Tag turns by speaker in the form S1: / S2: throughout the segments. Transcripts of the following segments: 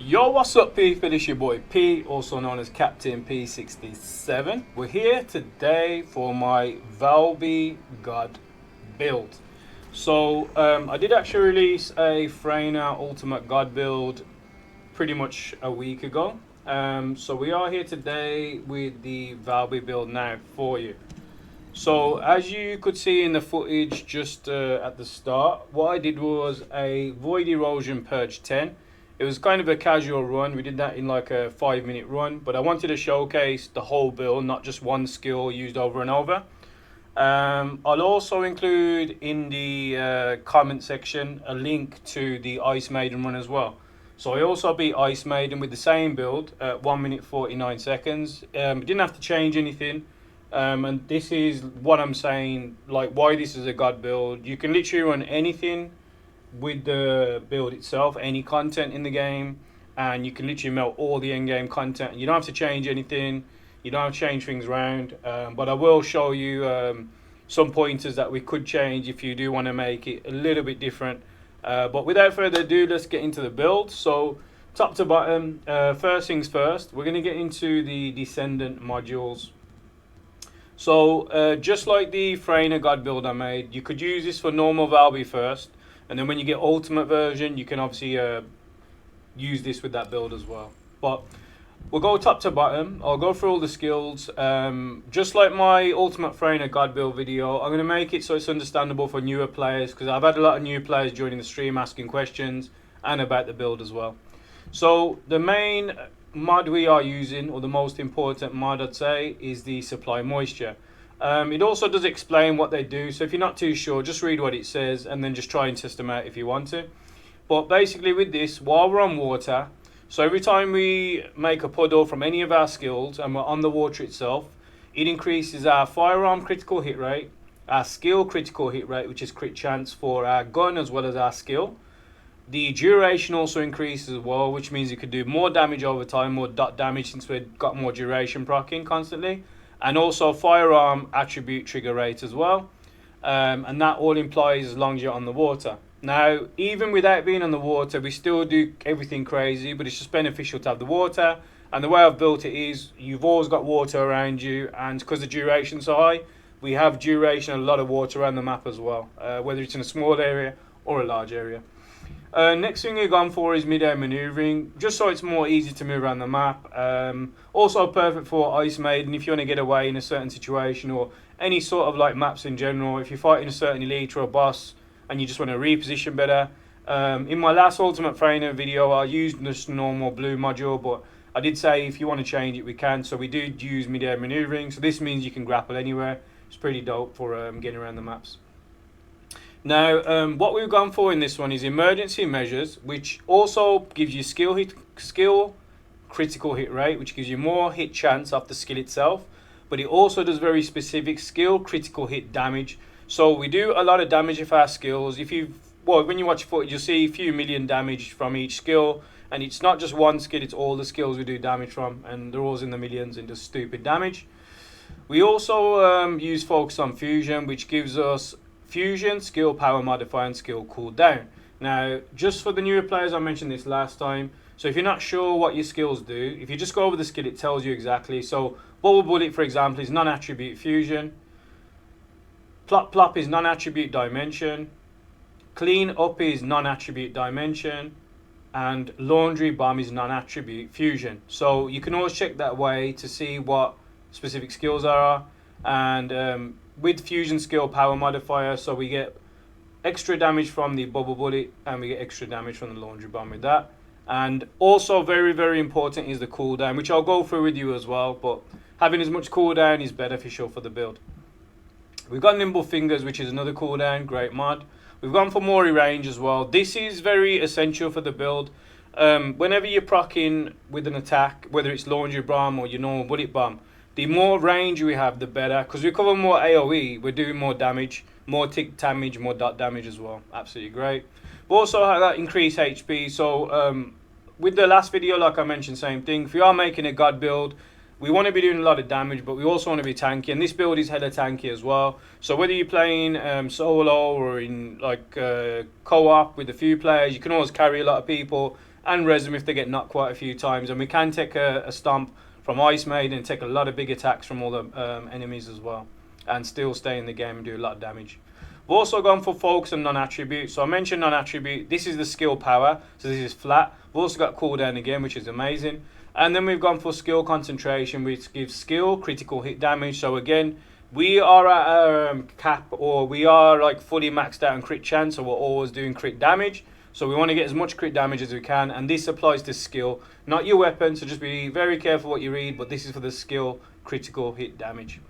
S1: Yo, what's up, people? It's your boy P, also known as Captain P67. We're here today for my Valby God build. So, I did actually release a Freyna Ultimate God build pretty much a week ago. So we are here today with the Valby build now for you. So as you could see in the footage just at the start, what I did was a Void Erosion Purge 10. It was kind of a casual run. We did that in like a 5-minute run, but I wanted to showcase the whole build, not just one skill used over and over. I'll also include in the comment section a link to the Ice Maiden run as well. So I also beat Ice Maiden with the same build at 1 minute 49 seconds. Didn't have to change anything. And this is what I'm saying, like why this is a god build. You can literally run anything with the build itself, any content in the game, and you can literally melt all the in-game content. You don't have to change anything, you don't have to change things around, but I will show you some pointers that we could change if you do want to make it a little bit different. But without further ado, let's get into the build. So top to bottom, first things first, we're going to get into the Descendant modules. So just like the Freyna God build I made, you could use this for normal Valby first, and then when you get ultimate version, you can obviously use this with that build as well. But we'll go top to bottom. I'll go through all the skills. Just like my ultimate Freyna God build video, I'm going to make it so it's understandable for newer players, because I've had a lot of new players joining the stream asking questions and about the build as well. So the main mod we are using, or the most important mod I'd say, is the supply moisture. It also does explain what they do, so if you're not too sure, just read what it says and then just try and test them out if you want to. But basically with this, while we're on water, so every time we make a puddle from any of our skills and we're on the water itself, it increases our firearm critical hit rate, our skill critical hit rate, which is crit chance for our gun as well as our skill. The duration also increases as well, which means you could do more damage over time, more dot damage, since we've got more duration proccing constantly. And also firearm attribute trigger rate as well. And that all implies as long as you're on the water. Now, even without being on the water, we still do everything crazy, but it's just beneficial to have the water. And the way I've built it is, you've always got water around you, and because the duration's so high, we have duration and a lot of water around the map as well, whether it's in a small area or a large area. Next thing we've gone for is mid-air maneuvering, just so it's more easy to move around the map. Also perfect for Ice Maiden if you want to get away in a certain situation, or any sort of like maps in general. If you're fighting a certain elite or a boss and you just want to reposition better. In my last Ultimate Freyna video, I used this normal blue module, but I did say if you want to change it, we can. So we do use mid-air maneuvering. So this means you can grapple anywhere. It's pretty dope for getting around the maps. Now, what we've gone for in this one is emergency measures, which also gives you skill critical hit rate, which gives you more hit chance off the skill itself, but it also does very specific skill critical hit damage. So we do a lot of damage with our skills. When you watch footage, you'll see a few million damage from each skill, and it's not just one skill, it's all the skills we do damage from, and they're always in the millions and just stupid damage. We also use focus on fusion, which gives us fusion, skill power modifier, and skill cooldown. Now, just for the newer players, I mentioned this last time, so if you're not sure what your skills do, if you just go over the skill, it tells you exactly. So Bubble Bullet, for example, is non-attribute fusion. Plop Plop is non-attribute dimension. Clean Up is non-attribute dimension. And Laundry Bomb is non-attribute fusion. So you can always check that way to see what specific skills are. And with fusion skill power modifier, so we get extra damage from the Bubble Bullet and we get extra damage from the Laundry Bomb with that. And also very, very important is the cooldown, which I'll go through with you as well, but having as much cooldown is beneficial for the build. We've got Nimble Fingers, which is another cooldown, great mod. We've gone for Mori range as well. This is very essential for the build. Whenever you're proccing with an attack, whether it's Laundry Bomb or your normal Bullet Bomb, the more range we have, the better, because we cover more AoE, we're doing more damage, more tick damage, more dot damage as well. Absolutely great. We also have that increased HP. So with the last video, like I mentioned, same thing. If you are making a god build, we want to be doing a lot of damage, but we also want to be tanky, and this build is hella tanky as well. So whether you're playing solo or in like co-op with a few players, you can always carry a lot of people and res them if they get knocked quite a few times. And we can take a stomp from Ice Maiden and take a lot of big attacks from all the enemies as well, and still stay in the game and do a lot of damage. We've also gone for focus and non-attribute. So I mentioned non-attribute. This is the skill power, so this is flat. We've also got cooldown again, which is amazing. And then we've gone for skill concentration, which gives skill critical hit damage. So again, we are at our cap, or we are like fully maxed out on crit chance, so we're always doing crit damage. So we want to get as much crit damage as we can, and this applies to skill, not your weapon, so just be very careful what you read, but this is for the skill critical hit damage.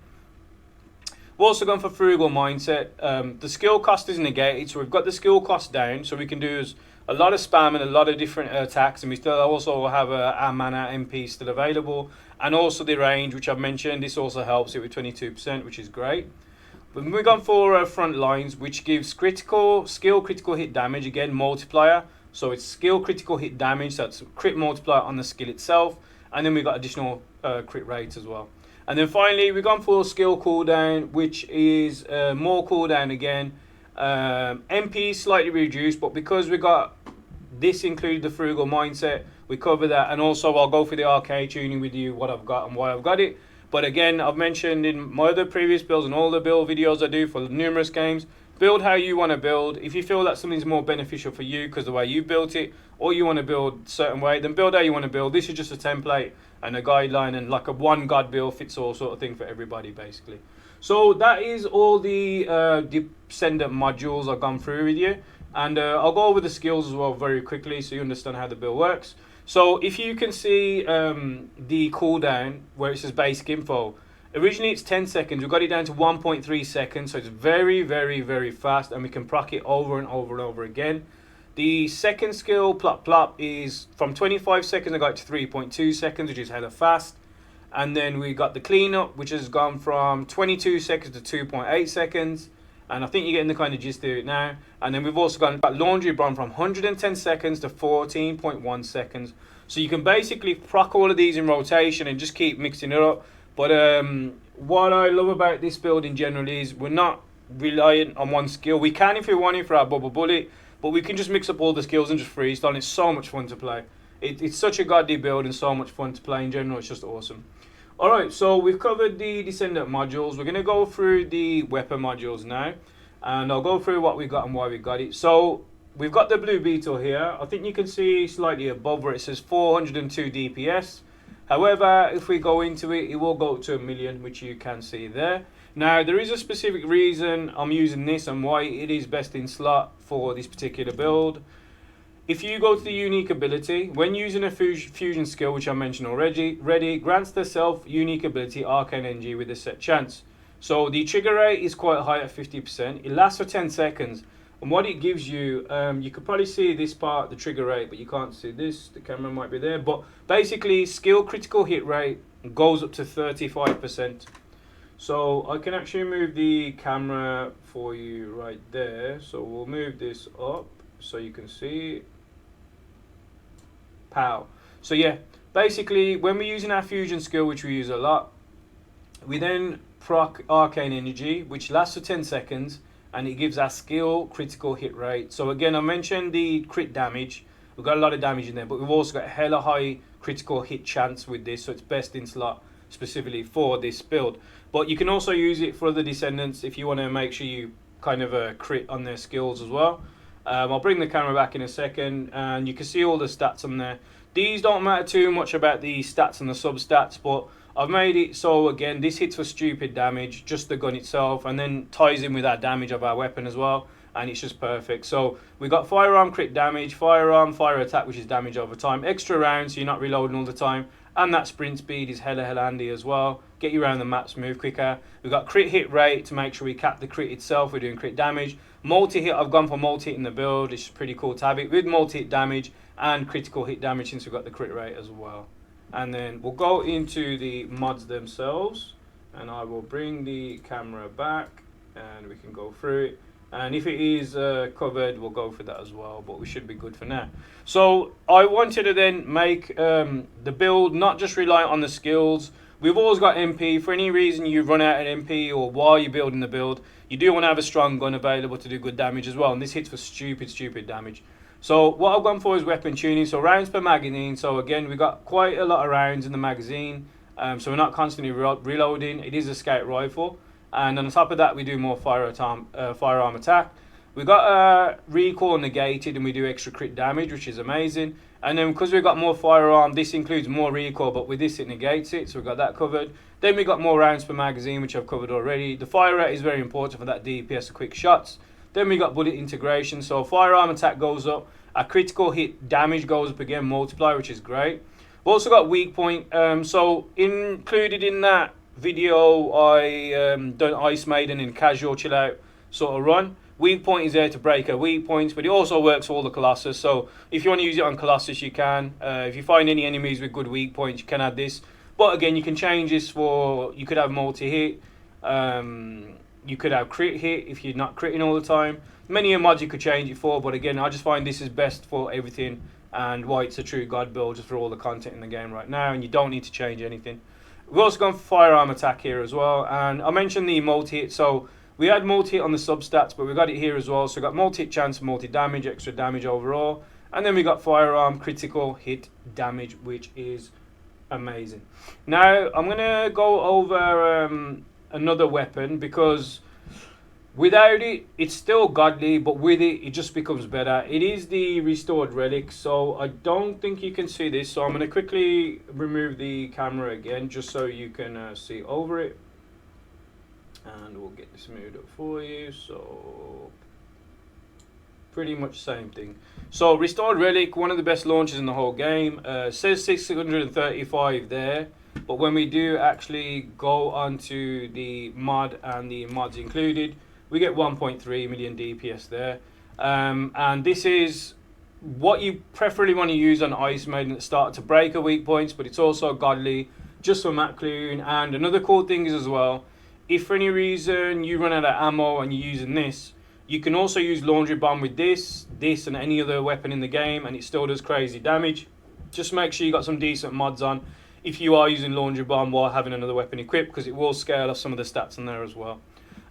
S1: We've also gone for frugal mindset. The skill cost is negated, so we've got the skill cost down, so we can do a lot of spam and a lot of different attacks, and we still also have our mana MP still available, and also the range, which I've mentioned. This also helps it with 22%, which is great. But we've gone for front lines, which gives skill critical hit damage, again multiplier. So it's skill critical hit damage, so that's crit multiplier on the skill itself, and then we've got additional crit rates as well. And then finally, we've gone for skill cooldown, which is more cooldown again. MP slightly reduced, but because we got this included the frugal mindset, we cover that. And also I'll go for the arcade tuning with you, what I've got and why I've got it. But again, I've mentioned in my other previous builds and all the build videos I do for numerous games, build how you want to build. If you feel that something's more beneficial for you because the way you built it, or you want to build a certain way, then build how you want to build. This is just a template and a guideline, and like a one god build fits all sort of thing for everybody basically. So that is all the Descendant modules I've gone through with you, and I'll go over the skills as well very quickly so you understand how the build works. So if you can see the cooldown where it says basic info, originally it's 10 seconds. We've got it down to 1.3 seconds, so it's very, very, very fast, and we can proc it over and over and over again. The second skill, plop plop, is from 25 seconds I got it to 3.2 seconds, which is hella fast. And then we got the cleanup, which has gone from 22 seconds to 2.8 seconds. And I think you're getting the kind of gist of it now. And then we've also got laundry bomb from 110 seconds to 14.1 seconds. So you can basically proc all of these in rotation and just keep mixing it up. But what I love about this build in general is we're not reliant on one skill. We can if we want it for our bubble bullet, but we can just mix up all the skills and just freestyle, and it's so much fun to play. It's such a godly build and so much fun to play in general. It's just awesome. Alright, so we've covered the Descendant modules. We're going to go through the weapon modules now, and I'll go through what we got and why we got it. So we've got the Blue Beetle here. I think you can see slightly above where it says 402 DPS. However, if we go into it, it will go up to 1 million, which you can see there. Now, there is a specific reason I'm using this and why it is best in slot for this particular build. If you go to the unique ability, when using a fusion skill, which I mentioned already, grants the self unique ability Arcane Energy with a set chance. So the trigger rate is quite high at 50%. It lasts for 10 seconds. And what it gives you, you could probably see this part, the trigger rate, but you can't see this. The camera might be there. But basically, skill critical hit rate goes up to 35%. So I can actually move the camera for you right there. So we'll move this up so you can see. Pow. So yeah, basically when we're using our fusion skill, which we use a lot, we then proc Arcane Energy, which lasts for 10 seconds, and it gives our skill critical hit rate. So again, I mentioned the crit damage. We've got a lot of damage in there, but we've also got a hella high critical hit chance with this, so it's best in slot specifically for this build. But you can also use it for the Descendants if you want to make sure you kind of crit on their skills as well. I'll bring the camera back in a second, and you can see all the stats on there. These don't matter too much about the stats and the sub stats, but I've made it so again this hits for stupid damage, just the gun itself, and then ties in with our damage of our weapon as well, and it's just perfect. So we got firearm crit damage, firearm fire attack, which is damage over time, extra rounds so you're not reloading all the time, and that sprint speed is hella handy as well. Get you around the maps, move quicker. We've got crit hit rate to make sure we cap the crit itself. We're doing crit damage. Multi-hit, I've gone for multi-hit in the build. It's pretty cool to have it with multi-hit damage and critical hit damage since we've got the crit rate as well. And then we'll go into the mods themselves, and I will bring the camera back and we can go through it. And if it is covered, we'll go for that as well, but we should be good for now. So I wanted to then make the build not just rely on the skills. We've always got MP. For any reason you run out of MP or while you're building the build, you do want to have a strong gun available to do good damage as well. And this hits for stupid damage. So what I've gone for is weapon tuning, so rounds per magazine. So again, we got quite a lot of rounds in the magazine, so we're not constantly reloading. It is a scout rifle, and on top of that, we do more firearm attack. We got recoil negated, and we do extra crit damage, which is amazing. And then because we've got more firearm, this includes more recoil, but with this it negates it, so we've got that covered. Then we got more rounds per magazine, which I've covered already. The fire rate is very important for that DPS of quick shots. Then we got bullet integration, so firearm attack goes up, our critical hit damage goes up again, multiplier, which is great. We've also got weak point, so included in that video, I done Ice Maiden in casual chill out sort of run. Weak point is there to break her weak points, but it also works for all the Colossus. So if you want to use it on Colossus, you can. If you find any enemies with good weak points, you can add this. But again, you can change this for, you could have multi-hit, you could have crit hit if you're not critting all the time. Many mods you could change it for, but again, I just find this is best for everything and why it's a true God build just for all the content in the game right now, and you don't need to change anything. We've also gone for firearm attack here as well, and I mentioned the multi-hit, so we had multi-hit on the sub-stats, but we got it here as well. So we got multi-hit chance, multi-damage, extra damage overall. And then we got firearm critical hit damage, which is amazing. Now, I'm going to go over another weapon, because without it, it's still godly, but with it, it just becomes better. It is the restored relic, so I don't think you can see this. So I'm going to quickly remove the camera again, just so you can see over it. And we'll get this moved up for you. So pretty much same thing. So restored relic, one of the best launches in the whole game. Says 635 there, but when we do actually go onto the mod and the mods included, we get 1.3 million DPS there. And this is what you preferably want to use on Ice Maiden at the start to break her weak points, but it's also godly just for Matt Clune. And another cool thing is as well, if for any reason you run out of ammo and you're using this, you can also use Laundry Bomb with this and any other weapon in the game, and it still does crazy damage. Just make sure you got some decent mods on if you are using Laundry Bomb while having another weapon equipped, because it will scale off some of the stats in there as well.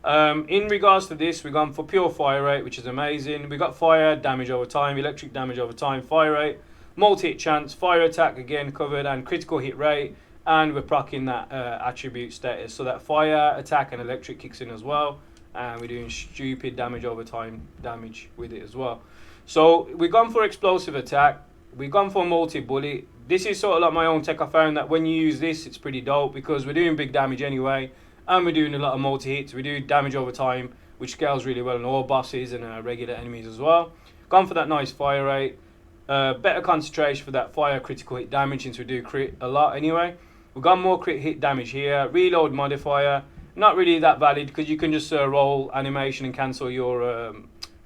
S1: In regards to this, we've gone for pure fire rate, which is amazing. We got fire damage over time, electric damage over time, fire rate, multi-hit chance, fire attack again covered, and critical hit rate. And we're proccing that attribute status, so that fire, attack, and electric kicks in as well. And we're doing stupid damage over time damage with it as well. So we've gone for explosive attack. We've gone for multi-bullet. This is sort of like my own tech. I found that when you use this, it's pretty dope, because we're doing big damage anyway. And we're doing a lot of multi-hits. We do damage over time, which scales really well on all bosses and regular enemies as well. Gone for that nice fire rate. Better concentration for that fire critical hit damage, since we do crit a lot anyway. We've got more crit hit damage here. Reload modifier, not really that valid, because you can just roll animation and cancel your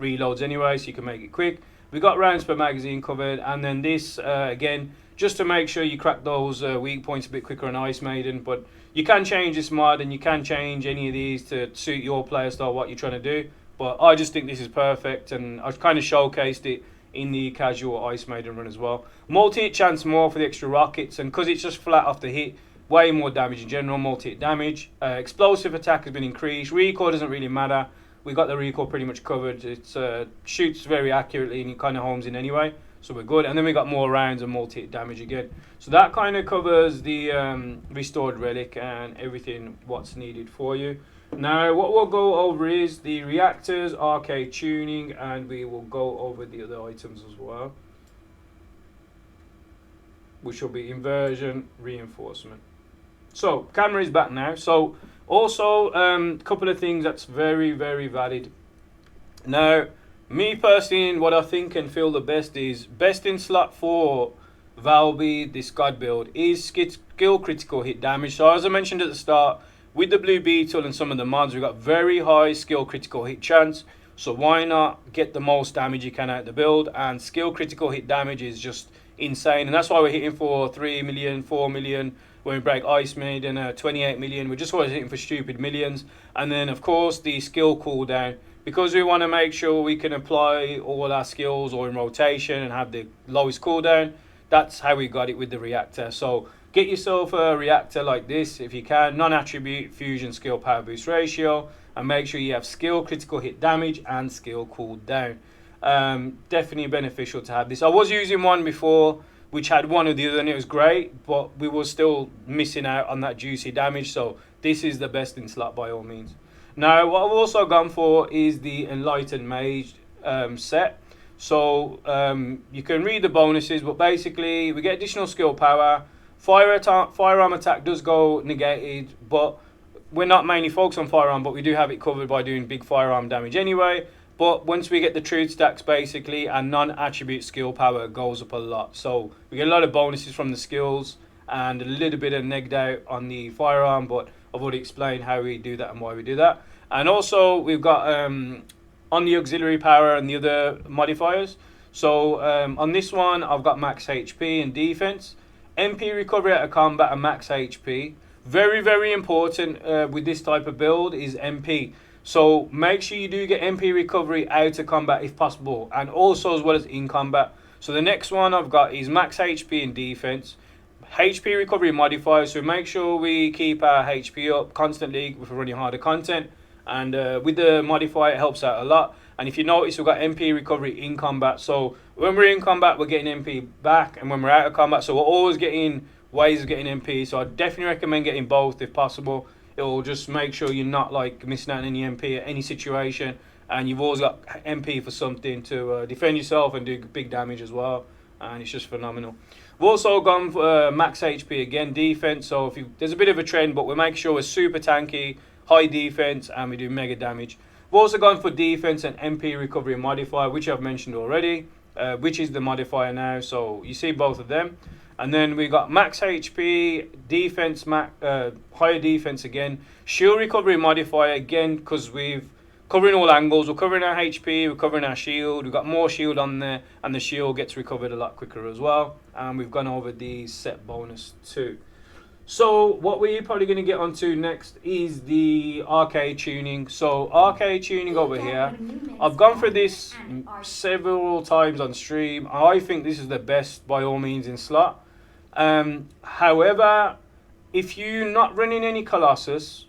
S1: reloads anyway, so you can make it quick. We've got rounds per magazine covered, and then this, again, just to make sure you crack those weak points a bit quicker on Ice Maiden. But you can change this mod, and you can change any of these to suit your player style, what you're trying to do. But I just think this is perfect, and I've kind of showcased it in the casual Ice Maiden run as well. Multi-hit chance more for the extra rockets, and because it's just flat off the hit, way more damage in general, multi-hit damage. Explosive attack has been increased. Recoil doesn't really matter. We got the recoil pretty much covered. It shoots very accurately, and it kind of homes in anyway, so we're good. And then we got more rounds and multi-hit damage again. So that kind of covers the restored relic and everything what's needed for you. Now, what we'll go over is the reactors, arcade tuning, and we will go over the other items as well, which will be inversion, reinforcement. So, camera is back now. So, also, a couple of things that's very, very valid. Now, me personally, what I think and feel the best is, best in slot for Valby, this God build, is skill critical hit damage. So, as I mentioned at the start, with the Blue Beetle and some of the mods, we've got very high skill critical hit chance. So why not get the most damage you can out of the build? And skill critical hit damage is just insane. And that's why we're hitting for 3 million, 4 million. When we break Ice Maiden, 28 million. We're just always hitting for stupid millions. And then, of course, the skill cooldown. Because we want to make sure we can apply all our skills or in rotation and have the lowest cooldown. That's how we got it with the reactor. So get yourself a reactor like this if you can, non-attribute, fusion, skill, power boost ratio, and make sure you have skill, critical hit damage, and skill cooldown. Definitely beneficial to have this. I was using one before which had one or the other and it was great, but we were still missing out on that juicy damage. So this is the best in slot by all means. Now what I've also gone for is the Enlightened Mage set. So you can read the bonuses, but basically we get additional skill power. Firearm attack does go negated, but we're not mainly focused on firearm, but we do have it covered by doing big firearm damage anyway. But once we get the truth stacks, basically, our non-attribute skill power goes up a lot. So we get a lot of bonuses from the skills and a little bit of negged out on the firearm, but I've already explained how we do that and why we do that. And also we've got on the auxiliary power and the other modifiers. So on this one, I've got max HP and defense, MP recovery out of combat and max HP. Very, very important with this type of build is MP. So make sure you do get MP recovery out of combat if possible, and also as well as in combat. So the next one I've got is max HP and defense, HP recovery modifier. So make sure we keep our HP up constantly if we're running harder content, and with the modifier it helps out a lot. And if you notice, we've got MP recovery in combat. So when we're in combat, we're getting MP back, and when we're out of combat, so we're always getting ways of getting MP. So I definitely recommend getting both if possible. It will just make sure you're not like missing out on any MP at any situation, and you've always got MP for something to defend yourself and do big damage as well, and it's just phenomenal. We've also gone for max HP again, defense. So if there's a bit of a trend, but we make sure we're super tanky, high defense, and we do mega damage. We've also gone for defense and MP recovery modifier, which I've mentioned already, which is the modifier now. So you see both of them. And then we got max HP, defense, higher defense again, shield recovery modifier again, because we've covering all angles. We're covering our HP, we're covering our shield. We've got more shield on there, and the shield gets recovered a lot quicker as well. And we've gone over the set bonus too. So what we're probably going to get onto next is the arcade tuning. So arcade tuning over here, I've gone for this several times on stream. I think this is the best by all means in slot. However, if you're not running any Colossus,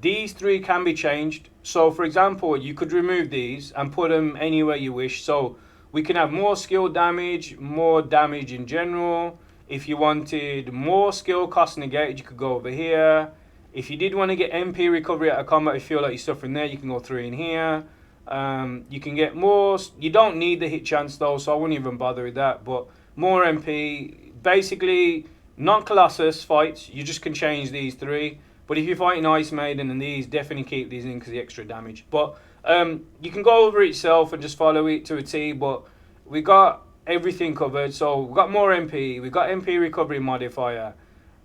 S1: these three can be changed. So for example, you could remove these and put them anywhere you wish. So we can have more skill damage, more damage in general. If you wanted more skill cost negated, you could go over here. If you did want to get MP recovery out of combat, if you feel like you're suffering there, you can go through in here. You can get more. You don't need the hit chance though, so I wouldn't even bother with that. But more MP. Basically, non-Colossus fights, you just can change these three. But if you're fighting Ice Maiden and these, definitely keep these in because the extra damage. But you can go over it yourself and just follow it to a T. But we got everything covered. So we've got more MP. We've got MP recovery modifier.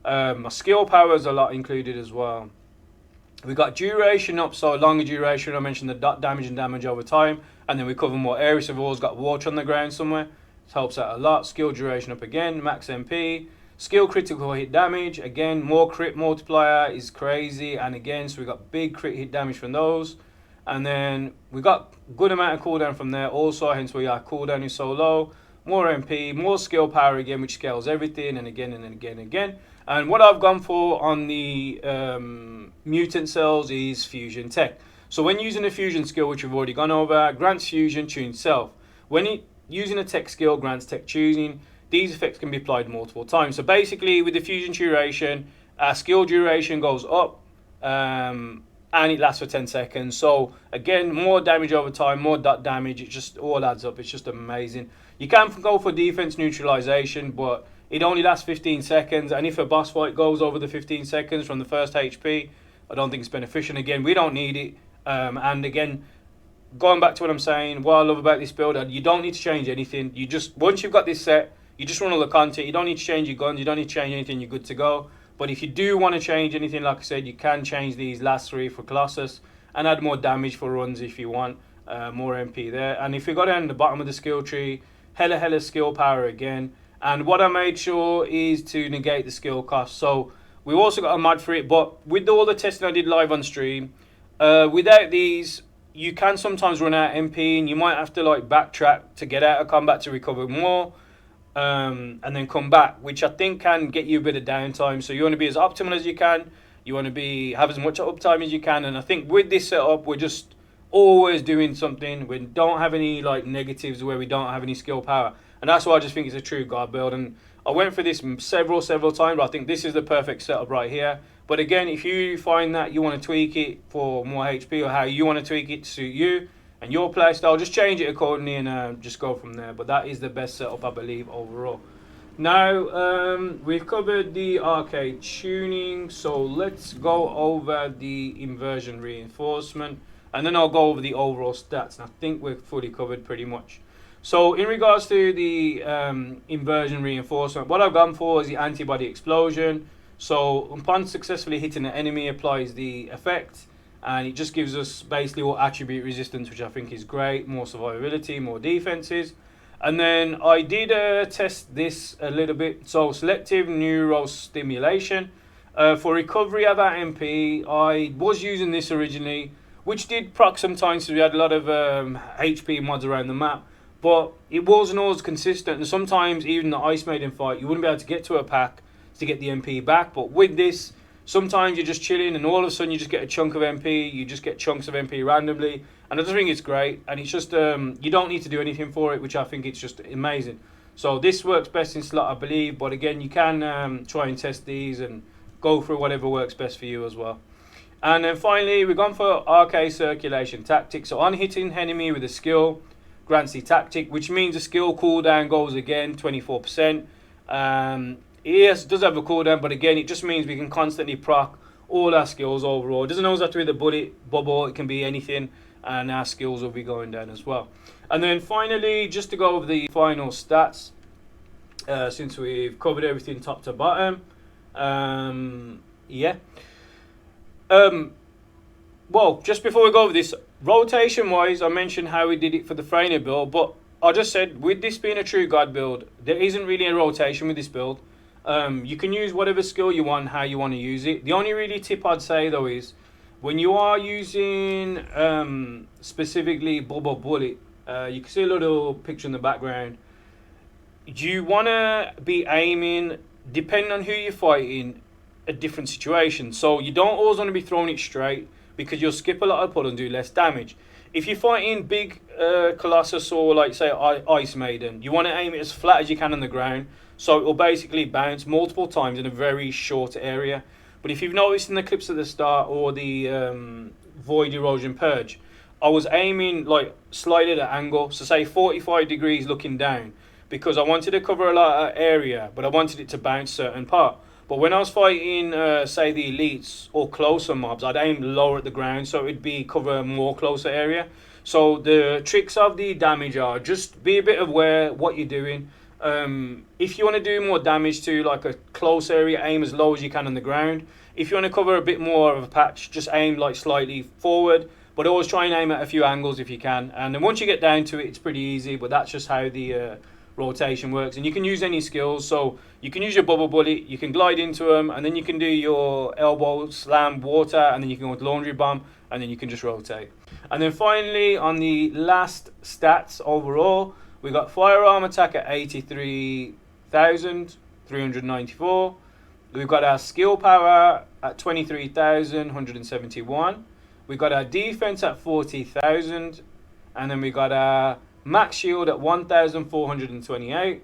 S1: My skill power is a lot included as well. We got duration up, so longer duration. I mentioned the dot damage and damage over time. And then we cover more areas. So we've always got water on the ground somewhere. Helps out a lot. Skill duration up again, max MP, skill critical hit damage again, more crit multiplier is crazy, and again, so we got big crit hit damage from those, and then we got good amount of cooldown from there also, hence why our cooldown is so low. More MP, more skill power again, which scales everything, and again and again and again. And what I've gone for on the mutant cells is fusion tech. So when using a fusion skill, which we've already gone over, grants fusion, tunes self. When it using a tech skill grants tech choosing. These effects can be applied multiple times. So basically with the fusion duration, our skill duration goes up and it lasts for 10 seconds. So again, more damage over time, more dot damage. It just all adds up. It's just amazing. You can go for defense neutralization, but it only lasts 15 seconds. And if a boss fight goes over the 15 seconds from the first HP, I don't think it's beneficial. Again, we don't need it. And again, going back to what I'm saying, what I love about this build, you don't need to change anything. You just, once you've got this set, you just run all the content. You don't need to change your guns. You don't need to change anything. You're good to go. But if you do want to change anything, like I said, you can change these last three for Colossus and add more damage for runs if you want. More MP there. And if you go down the bottom of the skill tree, hella skill power again. And what I made sure is to negate the skill cost. So we also got a mod for it. But with all the testing I did live on stream, without these, you can sometimes run out MP and you might have to like backtrack to get out of combat to recover more and then come back, which I think can get you a bit of downtime. So you want to be as optimal as you can. You want to have as much uptime as you can. And I think with this setup, we're just always doing something. We don't have any like negatives where we don't have any skill power, and that's why I just think it's a true god build. And I went for this several times, but I think this is the perfect setup right here. But again, if you find that you want to tweak it for more HP or how you want to tweak it to suit you and your playstyle, just change it accordingly and just go from there. But that is the best setup, I believe, overall. Now, we've covered the arcade tuning, so let's go over the inversion reinforcement, and then I'll go over the overall stats, and I think we're fully covered pretty much. So in regards to the inversion reinforcement, what I've gone for is the antibody explosion. So upon successfully hitting an enemy, applies the effect, and it just gives us basically all attribute resistance, which I think is great, more survivability, more defenses. And then I did test this a little bit. So selective neurostimulation. For recovery of our MP, I was using this originally, which did proc sometimes, so we had a lot of HP mods around the map. But it wasn't always consistent, and sometimes even the Ice Maiden fight, you wouldn't be able to get to a pack to get the MP back. But with this, sometimes you're just chilling and all of a sudden you just get a chunk of MP, you just get chunks of MP randomly, and I just think it's great. And it's just, you don't need to do anything for it, which I think it's just amazing. So this works best in slot, I believe, but again, you can try and test these and go through whatever works best for you as well. And then finally, we've gone for arcade circulation tactic. So on hitting enemy with a skill, grants the tactic, which means the skill cooldown goes again 24%. Yes, it does have a cooldown, but again, it just means we can constantly proc all our skills overall. It doesn't always have to be the bullet bubble, it can be anything, and our skills will be going down as well. And then finally, just to go over the final stats, since we've covered everything top to bottom, yeah. Well, just before we go over this, rotation-wise, I mentioned how we did it for the Freyner build, but I just said, with this being a true god build, there isn't really a rotation with this build. You can use whatever skill you want, how you want to use it. The only really tip I'd say, though, is when you are using specifically Bubble Bullet, you can see a little picture in the background. You want to be aiming, depending on who you're fighting, a different situation. So you don't always want to be throwing it straight, because you'll skip a lot of pull and do less damage. If you're fighting big Colossus or like say Ice Maiden, you want to aim it as flat as you can on the ground, so it will basically bounce multiple times in a very short area. But if you've noticed in the clips at the start or the Void Erosion Purge, I was aiming like slightly at an angle, so say 45 degrees looking down, because I wanted to cover a lot of area, but I wanted it to bounce certain part. But when I was fighting, say, the elites or closer mobs, I'd aim lower at the ground, so it'd be cover a more closer area. So the tricks of the damage are just be a bit aware what you're doing. If you want to do more damage to like a close area, aim as low as you can on the ground. If you want to cover a bit more of a patch, just aim like slightly forward, but always try and aim at a few angles if you can. And then once you get down to it, it's pretty easy, but that's just how the rotation works. And you can use any skills, so you can use your bubble bullet, you can glide into them, and then you can do your elbow slam water, and then you can go with laundry bomb, and then you can just rotate. And then finally, on the last stats overall, we got firearm attack at 83,394. We've got our skill power at 23,171. We got our defense at 40,000, and then we got our max shield at 1,428,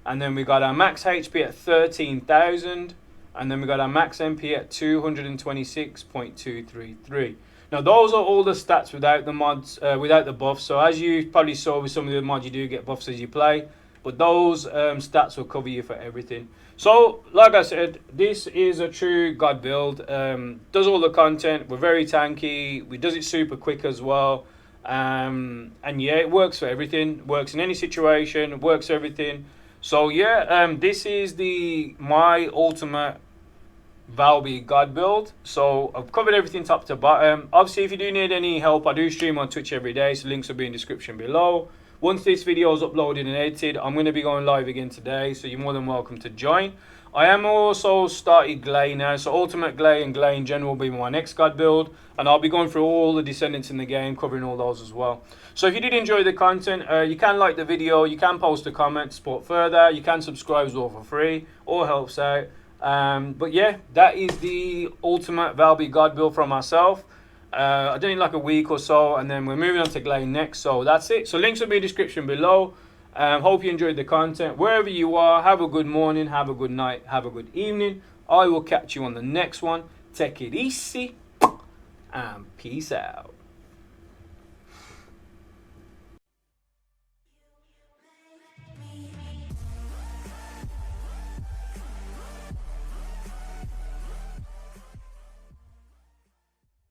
S1: and then we got our max HP at 13,000, and then we got our max MP at 226.233. Now those are all the stats without the mods, without the buffs. So as you probably saw with some of the mods, you do get buffs as you play, but those stats will cover you for everything. So like I said, this is a true god build. Does all the content. We're very tanky. We does it super quick as well. And yeah, it works for everything, works in any situation, works for everything. So yeah, this is my ultimate Valby god build. So I've covered everything top to bottom. Obviously, if you do need any help, I do stream on Twitch every day, so links will be in the description below. Once this video is uploaded and edited, I'm going to be going live again today, so you're more than welcome to join. I am also started Glay now, so Ultimate Glay and Glay in general will be my next god build, and I'll be going through all the Descendants in the game, covering all those as well. So if you did enjoy the content, you can like the video, you can post a comment, support further, you can subscribe as well for free, all helps out. But yeah, that is the Ultimate Valby god build from myself. I don't need like a week or so, and then we're moving on to Glade next. So that's it. So links will be in the description below. Hope you enjoyed the content. Wherever you are, have a good morning, have a good night, have a good evening. I will catch you on the next one. Take it easy and peace out.